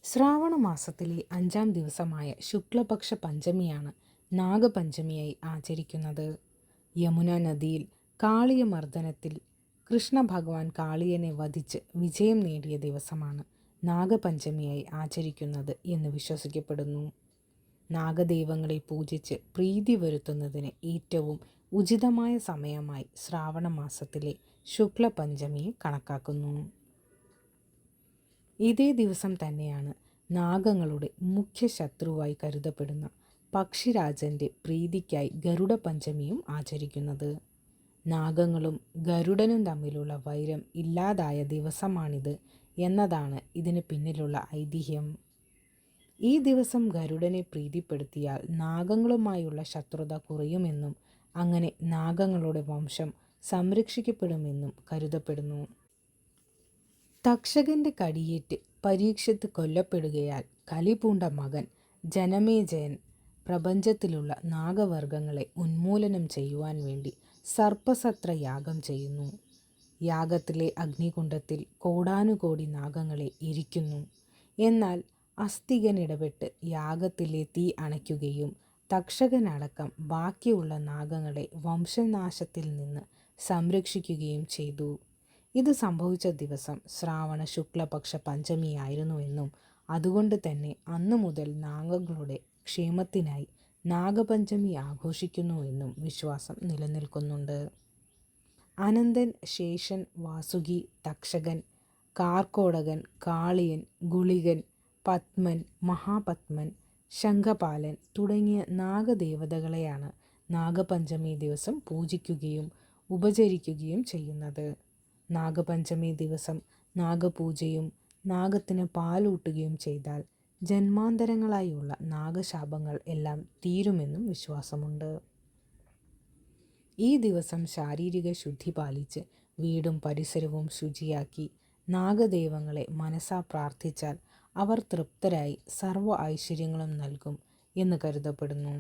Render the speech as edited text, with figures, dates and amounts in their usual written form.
ശ്രാവണ മാസത്തിലെ 5-ാം ദിവസമായ ശുക്ലപക്ഷ പഞ്ചമിയാണ് നാഗപഞ്ചമിയായി ആചരിക്കുന്നത്. യമുന നദിയിൽ കാളിയമർദ്ദനത്തിൽ കൃഷ്ണഭഗവാൻ കാളിയനെ വധിച്ച് വിജയം നേടിയ ദിവസമാണ് നാഗപഞ്ചമിയായി ആചരിക്കുന്നത് എന്ന് വിശ്വസിക്കപ്പെടുന്നു. നാഗദൈവങ്ങളെ പൂജിച്ച് പ്രീതി വരുത്തുന്നതിന് ഏറ്റവും ഉചിതമായ സമയമായി ശ്രാവണ മാസത്തിലെ ശുക്ലപഞ്ചമിയെ കണക്കാക്കുന്നു. ഇതേ ദിവസം തന്നെയാണ് നാഗങ്ങളുടെ മുഖ്യ ശത്രുവായി കരുതപ്പെടുന്ന പക്ഷിരാജൻ്റെ പ്രീതിക്കായി ഗരുഡ പഞ്ചമിയും ആചരിക്കുന്നത്. നാഗങ്ങളും ഗരുഡനും തമ്മിലുള്ള വൈരം ഇല്ലാതായ ദിവസമാണിത് എന്നതാണ് ഇതിന് പിന്നിലുള്ള ഐതിഹ്യം. ഈ ദിവസം ഗരുഡനെ പ്രീതിപ്പെടുത്തിയാൽ നാഗങ്ങളുമായുള്ള ശത്രുത കുറയുമെന്നും അങ്ങനെ നാഗങ്ങളുടെ വംശം സംരക്ഷിക്കപ്പെടുമെന്നും കരുതപ്പെടുന്നു. തക്ഷകന്റെ കടിയേറ്റ് പരീക്ഷിത്ത് കൊല്ലപ്പെടുകയാൽ കലിപൂണ്ട മകൻ ജനമേജയൻ പ്രപഞ്ചത്തിലുള്ള നാഗവർഗങ്ങളെ ഉന്മൂലനം ചെയ്യുവാൻ വേണ്ടി സർപ്പസത്ര യാഗം ചെയ്യുന്നു. യാഗത്തിലെ അഗ്നികുണ്ഡത്തിൽ കോടാനുകോടി നാഗങ്ങളെ ഇരിക്കുന്നു. എന്നാൽ അസ്തികൻ ഇടപെട്ട് യാഗത്തിലെ തീ അണയ്ക്കുകയും തക്ഷകനടക്കം ബാക്കിയുള്ള നാഗങ്ങളെ വംശനാശത്തിൽ നിന്ന് സംരക്ഷിക്കുകയും ചെയ്തു. ഇത് സംഭവിച്ച ദിവസം ശ്രാവണ ശുക്ലപക്ഷ പഞ്ചമിയായിരുന്നുവെന്നും അതുകൊണ്ട് തന്നെ അന്നു മുതൽ നാഗങ്ങളുടെ ക്ഷേമത്തിനായി നാഗപഞ്ചമി ആഘോഷിക്കുന്നുവെന്നും വിശ്വാസം നിലനിൽക്കുന്നുണ്ട്. അനന്തൻ, ശേഷൻ, വാസുകി, തക്ഷകൻ, കാർക്കോടകൻ, കാളിയൻ, ഗുളികൻ, പത്മൻ, മഹാപത്മൻ, ശംഖപാലൻ തുടങ്ങിയ നാഗദേവതകളെയാണ് നാഗപഞ്ചമി ദിവസം പൂജിക്കുകയും ഉപചരിക്കുകയും ചെയ്യുന്നത്. നാഗപഞ്ചമി ദിവസം നാഗപൂജയും നാഗത്തിന് പാലൂട്ടുകയും ചെയ്താൽ ജന്മാന്തരങ്ങളായുള്ള നാഗശാപങ്ങൾ എല്ലാം തീരുമെന്നും വിശ്വാസമുണ്ട്. ഈ ദിവസം ശാരീരിക ശുദ്ധി പാലിച്ച് വീടും പരിസരവും ശുചിയാക്കി നാഗദൈവങ്ങളെ മനസാ പ്രാർത്ഥിച്ചാൽ അവർ തൃപ്തരായി സർവ്വ ഐശ്വര്യങ്ങളും നൽകും എന്ന് കരുതപ്പെടുന്നു.